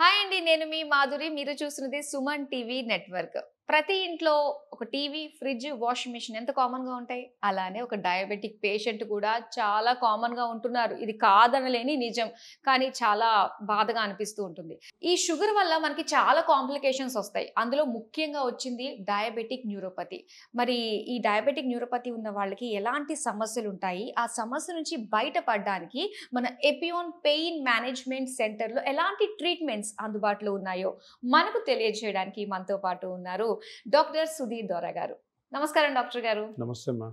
Hi అండి. నేను మీ మాధురి. మీరు చూస్తున్నది సుమన్ టీవీ నెట్వర్క్. ప్రతి ఇంట్లో ఒక టీవీ, ఫ్రిడ్జ్, వాషింగ్ మిషన్ ఎంత కామన్‌గా ఉంటాయి. అలానే ఒక డయాబెటిక్ పేషెంట్ కూడా చాలా కామన్‌గా ఉంటున్నారు. ఇది కాదనలేని నిజం. కానీ చాలా బాధగా అనిపిస్తూ ఉంటుంది. ఈ షుగర్ వల్ల మనకి చాలా కాంప్లికేషన్స్ వస్తాయి. అందులో ముఖ్యంగా వచ్చింది డయాబెటిక్ న్యూరోపతి. మరి ఈ డయాబెటిక్ న్యూరోపతి ఉన్న వాళ్ళకి ఎలాంటి సమస్యలుంటాయి? ఆ సమస్య నుంచి బయటపడడానికి మన ఎపియోన్ పెయిన్ మేనేజ్మెంట్ సెంటర్‌లో ఎలాంటి ట్రీట్మెంట్స్ అందుబాటులో ఉన్నాయో మనకు తెలియజేయడానికి మనతో పాటు ఉన్నారు డాక్టర్ సుధీర్ దొర గారు. నమస్కారం డాక్టర్ గారు. నమస్తే అమ్మా.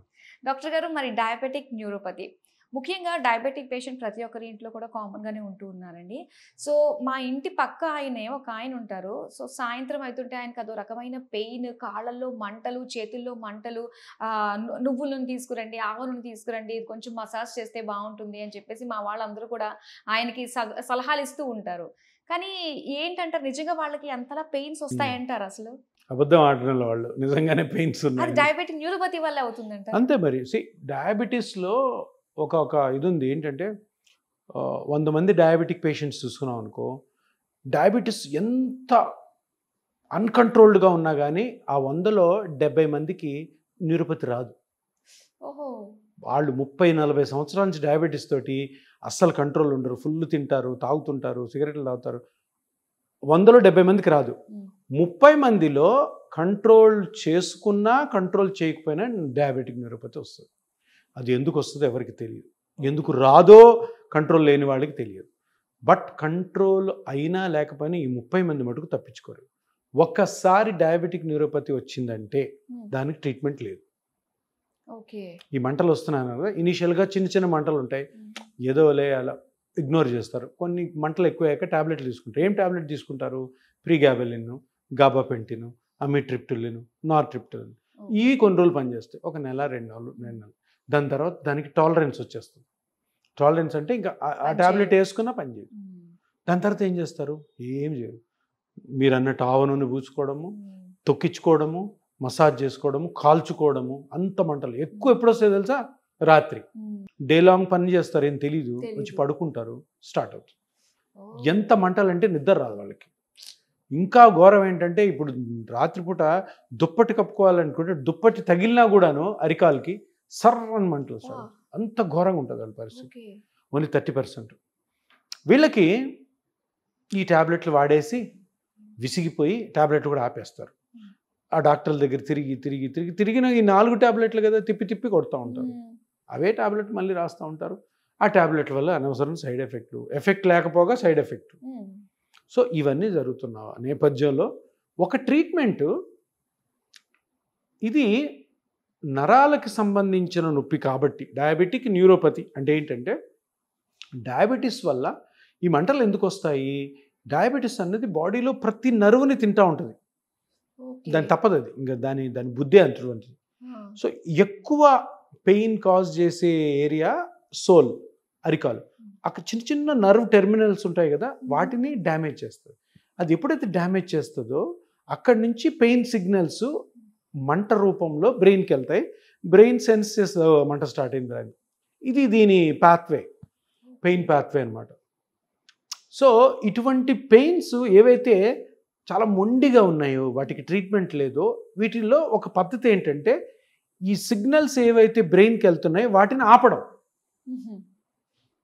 డాక్టర్ గారు, మరి డయాబెటిక్ న్యూరోపతి ముఖ్యంగా డయాబెటిక్ పేషెంట్ ప్రతి ఒక్కరి ఇంట్లో కూడా కామన్ గానే ఉంటూ ఉన్నారండి. సో మా ఇంటి పక్క ఆయనే ఒక ఆయన ఉంటారు. సో సాయంత్రం అవుతుంటే ఆయనకు అదో రకమైన పెయిన్, కాళ్ళల్లో మంటలు, చేతుల్లో మంటలు, నువ్వుల నూనె తీసుకురండి, ఆవ నూనె తీసుకురండి, ఇది కొంచెం మసాజ్ చేస్తే బాగుంటుంది అని చెప్పేసి మా వాళ్ళందరూ కూడా ఆయనకి సలహాలు ఇస్తూ ఉంటారు. కానీ ఏంటంటారు, నిజంగా వాళ్ళకి అంతలా పెయిన్స్ వస్తాయంటారు అసలు? అబద్ధం ఆడడం వాళ్ళు నిజంగానే పెయిన్స్ అది ఉన్నాయి. డయాబెటిక్ న్యూరోపతి వల్ల అవుతుందంట. అంతే మరి. డయాబెటీస్లో ఒక ఇది ఉంది ఏంటంటే 100 మంది డయాబెటిక్ పేషెంట్స్ చూసుకున్నాం అనుకో, డయాబెటీస్ ఎంత అన్కంట్రోల్డ్గా ఉన్నా కానీ ఆ 100లో 70 మందికి న్యూరోపతి రాదు. ఓహో. వాళ్ళు 30-40 సంవత్సరాల నుంచి డయాబెటీస్ తోటి అస్సలు కంట్రోల్ ఉండరు, ఫుల్ తింటారు, తాగుతుంటారు, సిగరెట్లు తాగుతారు. 100లో 70 మందికి రాదు. 30 మందిలో కంట్రోల్ చేసుకున్నా కంట్రోల్ చేయకపోయినా డయాబెటిక్ న్యూరోపతి వస్తుంది. అది ఎందుకు వస్తుందో ఎవరికి తెలియదు, ఎందుకు రాదో కంట్రోల్ లేని వాళ్ళకి తెలియదు. బట్ కంట్రోల్ అయినా లేకపోయినా ఈ 30 మంది మటుకు తప్పించుకోరు. ఒక్కసారి డయాబెటిక్ న్యూరోపతి వచ్చిందంటే దానికి ట్రీట్మెంట్ లేదు. ఈ మంటలు వస్తున్నాయి కదా, ఇనీషియల్గా చిన్న చిన్న మంటలు ఉంటాయి, ఏదోలే అలా ఇగ్నోర్ చేస్తారు. కొన్ని మంటలు ఎక్కువయ్యాక ట్యాబ్లెట్లు తీసుకుంటారు. ఏం ట్యాబ్లెట్ తీసుకుంటారు? ప్రీగాబెలిన్, గాబాపెంటిన్, అమిట్రిప్టిలిన్, నార్ట్రిప్టిలిన్. ఈ కొన్ని రోజులు పనిచేస్తాయి, ఒక నెల 2 నెలలు. దాని తర్వాత దానికి టాలరెన్స్ వచ్చేస్తుంది. టాలరెన్స్ అంటే ఇంకా ఆ ట్యాబ్లెట్ వేసుకున్నా పనిచేయదు. దాని తర్వాత ఏం చేస్తారు? ఏం చేయరు. మీరు అన్నట్టు ఆవ నూనె పూసుకోవడము, తొక్కించుకోవడము, మసాజ్ చేసుకోవడము, కాల్చుకోవడము, అంత మంటలు ఎక్కువ ఎప్పుడు వస్తాయో తెలుసా? రాత్రి. డే లాంగ్ పని చేస్తారు, ఏం తెలీదు, వచ్చి పడుకుంటారు, స్టార్ట్ అవుతుంది. ఎంత మంటలు అంటే నిద్ర రాదు వాళ్ళకి. ఇంకా ఘోరం ఏంటంటే ఇప్పుడు రాత్రిపూట దుప్పటి కప్పుకోవాలనుకుంటే దుప్పటి తగిలినా కూడాను అరికాలకి సర్రని మంటలు వస్తాయి. అంత ఘోరంగా ఉంటుంది వాళ్ళ పరిస్థితి. ఓన్లీ 30%. వీళ్ళకి ఈ ట్యాబ్లెట్లు వాడేసి విసిగిపోయి ట్యాబ్లెట్లు కూడా ఆపేస్తారు. ఆ డాక్టర్ల దగ్గర తిరిగిన ఈ 4 ట్యాబ్లెట్లు కదా తిప్పి కొడుతూ ఉంటారు. అవే ట్యాబ్లెట్ మళ్ళీ రాస్తూ ఉంటారు. ఆ ట్యాబ్లెట్ల వల్ల అనవసరం సైడ్ ఎఫెక్ట్ లేకపోగా సైడ్ ఎఫెక్ట్. సో ఇవన్నీ జరుగుతున్న నేపథ్యంలో ఒక ట్రీట్మెంటు, ఇది నరాలకి సంబంధించిన నొప్పి కాబట్టి డయాబెటిక్ న్యూరోపతి అంటే ఏంటంటే, డయాబెటీస్ వల్ల ఈ మంటలు ఎందుకు వస్తాయి? డయాబెటీస్ అన్నది బాడీలో ప్రతి నర్వ్ని తింటూ ఉంటుంది. దాని తప్పదు, అది ఇంకా దాని బుద్ధి అటువంటిది. సో ఎక్కువ పెయిన్ కాజ్ చేసే ఏరియా సోల్, అరికాలు. అక్కడ చిన్న చిన్న నర్వ్ టెర్మినల్స్ ఉంటాయి కదా, వాటిని డ్యామేజ్ చేస్తుంది. అది ఎప్పుడైతే డ్యామేజ్ చేస్తుందో అక్కడి నుంచి పెయిన్ సిగ్నల్స్ మంట రూపంలో బ్రెయిన్కి వెళ్తాయి. బ్రెయిన్ సెన్స్ చేస్తుంది మంట స్టార్ట్ అయింది అని. ఇది దీని పాత్వే, పెయిన్ పాత్వే అనమాట. సో ఇటువంటి పెయిన్స్ ఏవైతే చాలా మొండిగా ఉన్నాయో, వాటికి ట్రీట్మెంట్ లేదో, వీటిల్లో ఒక పద్ధతి ఏంటంటే ఈ సిగ్నల్స్ ఏవైతే బ్రెయిన్కి వెళ్తున్నాయో వాటిని ఆపడం.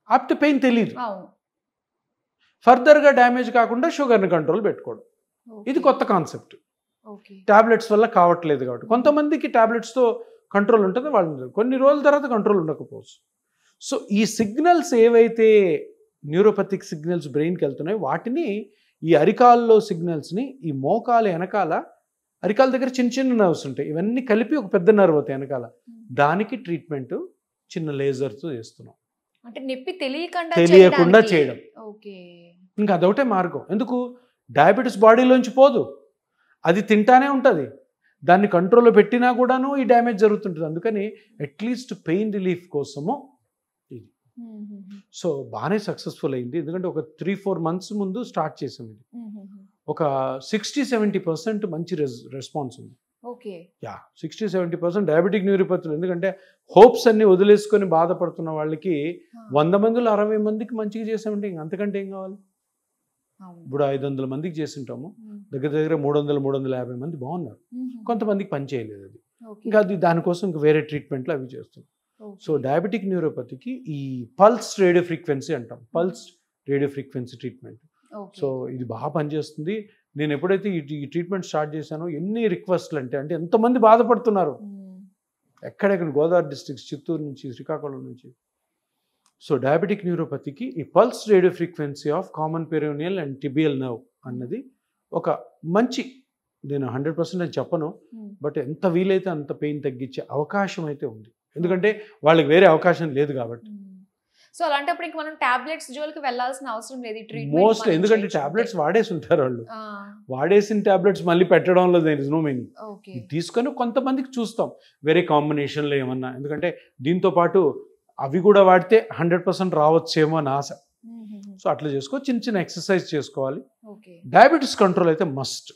ఆపితే పెయిన్ తెలియదు, ఫర్దర్గా డ్యామేజ్ కాకుండా షుగర్ని కంట్రోల్ పెట్టుకోవడం. ఇది కొత్త కాన్సెప్ట్. ట్యాబ్లెట్స్ వల్ల కావట్లేదు కాబట్టి కొంతమందికి ట్యాబ్లెట్స్తో కంట్రోల్ ఉంటుంది, వాళ్ళు కొన్ని రోజుల తర్వాత కంట్రోల్ ఉండకపోవచ్చు. సో ఈ సిగ్నల్స్ ఏవైతే న్యూరోపతిక్ సిగ్నల్స్ బ్రెయిన్కి వెళ్తున్నాయో వాటిని, ఈ అరికాల్లో సిగ్నల్స్ని ఈ మోకాలు వెనకాల, అరికాల దగ్గర చిన్న చిన్న నర్వ్స్ ఉంటాయి, ఇవన్నీ కలిపి ఒక పెద్ద నర్వ్ అవుతాయి వెనకాల. దానికి ట్రీట్మెంట్ చిన్న లేజర్తో చేస్తున్నాం. అంటే నొప్పి తెలియకుండా చేయడం. ఇంకా అదొకటే మార్గం. ఎందుకు? డయాబెటీస్ బాడీలోంచి పోదు, అది తింటానే ఉంటుంది. దాన్ని కంట్రోల్లో పెట్టినా కూడాను ఈ డ్యామేజ్ జరుగుతుంటుంది. అందుకని అట్లీస్ట్ పెయిన్ రిలీఫ్ కోసము ఇది. సో బాగానే సక్సెస్ఫుల్ అయింది. ఎందుకంటే ఒక 3-4 మంత్స్ ముందు స్టార్ట్ చేసాం ఇది. ఒక 60-70% మంచి రెస్పాన్స్ ఉంది. 60-70% డయాబెటిక్ న్యూరోపతులు. ఎందుకంటే హోప్స్ అన్ని వదిలేసుకొని బాధపడుతున్న వాళ్ళకి 100 మందిలో 60 మందికి మంచిగా చేసామంటే ఇంక అంతకంటే ఏం కావాలి? ఇప్పుడు 500 మందికి చేసింటాము, దగ్గర దగ్గర 300-350 మంది బాగున్నారు. కొంతమందికి పని చేయలేదు అది, ఇంకా అది దానికోసం ఇంకా వేరే ట్రీట్మెంట్లు అవి చేస్తాం. సో డయాబెటిక్ న్యూరోపతికి ఈ పల్స్ రేడియో ఫ్రీక్వెన్సీ అంటాం, pulse radio frequency treatment. So ఇది బాగా పనిచేస్తుంది. నేను ఎప్పుడైతే ఈ ట్రీట్మెంట్ స్టార్ట్ చేశానో ఎన్ని రిక్వెస్ట్లు అంటే ఎంతమంది బాధపడుతున్నారు, ఎక్కడెక్కడ గోదావరి డిస్ట్రిక్ట్స్, చిత్తూరు నుంచి, శ్రీకాకుళం నుంచి. సో డయాబెటిక్ న్యూరోపతికి ఈ pulse radio frequency of common peroneal and tibial nerve అన్నది ఒక మంచి, నేను 100% అని చెప్పను, బట్ ఎంత వీలైతే అంత పెయిన్ తగ్గించే అవకాశం అయితే ఉంది, ఎందుకంటే వాళ్ళకి వేరే అవకాశం లేదు కాబట్టి. సో అలాంటప్పుడు ఇంక మనం టాబ్లెట్స్ జోలికి వెళ్ళాల్సిన అవసరం లేదు మోస్ట్, ఎందుకంటే టాబ్లెట్స్ వాడేసి ఉంటారు వాళ్ళు, వాడేసిన టాబ్లెట్స్ మళ్ళీ పెట్టడంలో దేర్ ఇస్ నో మీనింగ్. తీసుకొని కొంతమందికి చూస్తాం వేరే కాంబినేషన్లో ఏమన్నా, ఎందుకంటే దీంతో పాటు అవి కూడా వాడితే 100% రావచ్చేమో అని ఆశ. సో అట్లా చేసుకో, చిన్న చిన్న ఎక్సర్సైజ్ చేసుకోవాలి. డయాబెటీస్ కంట్రోల్ అయితే మస్ట్,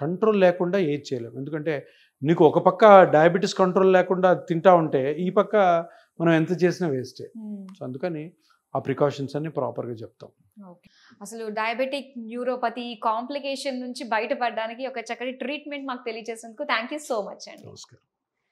కంట్రోల్ లేకుండా ఏది చేయలేము, ఎందుకంటే నీకు ఒక పక్క డయాబెటీస్ కంట్రోల్ లేకుండా తింటా ఉంటే ఈ పక్క మనం ఎంత చేసినా వేస్టే. సో అందుకని ఆ ప్రికాషన్స్ అన్ని ప్రాపర్గా చెప్తాం. అసలు డయాబెటిక్ న్యూరోపతి కాంప్లికేషన్ నుంచి బయటపడడానికి ఒక చక్కటి ట్రీట్మెంట్ మాకు తెలియజేసినందుకు థ్యాంక్ యూ సో మచ్ అండి. నమస్కారం.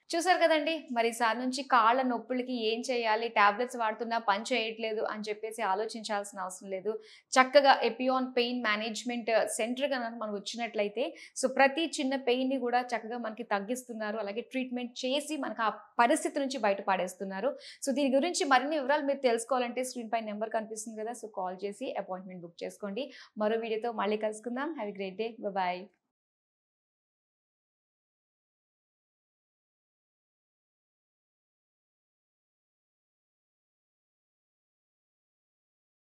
చూసారు కదండి, మరి ఈసారి నుంచి కాళ్ళ నొప్పులకి ఏం చేయాలి, టాబ్లెట్స్ వాడుతున్నా పని చేయట్లేదు అని చెప్పేసి ఆలోచించాల్సిన అవసరం లేదు. చక్కగా ఎపియాన్ పెయిన్ మేనేజ్మెంట్ సెంటర్ కనుక మనకు వచ్చినట్లయితే సో ప్రతి చిన్న పెయిన్ని కూడా చక్కగా మనకి తగ్గిస్తున్నారు, అలాగే ట్రీట్మెంట్ చేసి మనకు ఆ పరిస్థితి నుంచి బయటపడేస్తున్నారు. సో దీని గురించి మరిన్ని వివరాలు మీరు తెలుసుకోవాలంటే స్క్రీన్ పై నెంబర్ కనిపిస్తుంది కదా, సో కాల్ చేసి అపాయింట్మెంట్ బుక్ చేసుకోండి. మరో వీడియోతో మళ్ళీ కలుసుకుందాం. Have a great day, bye.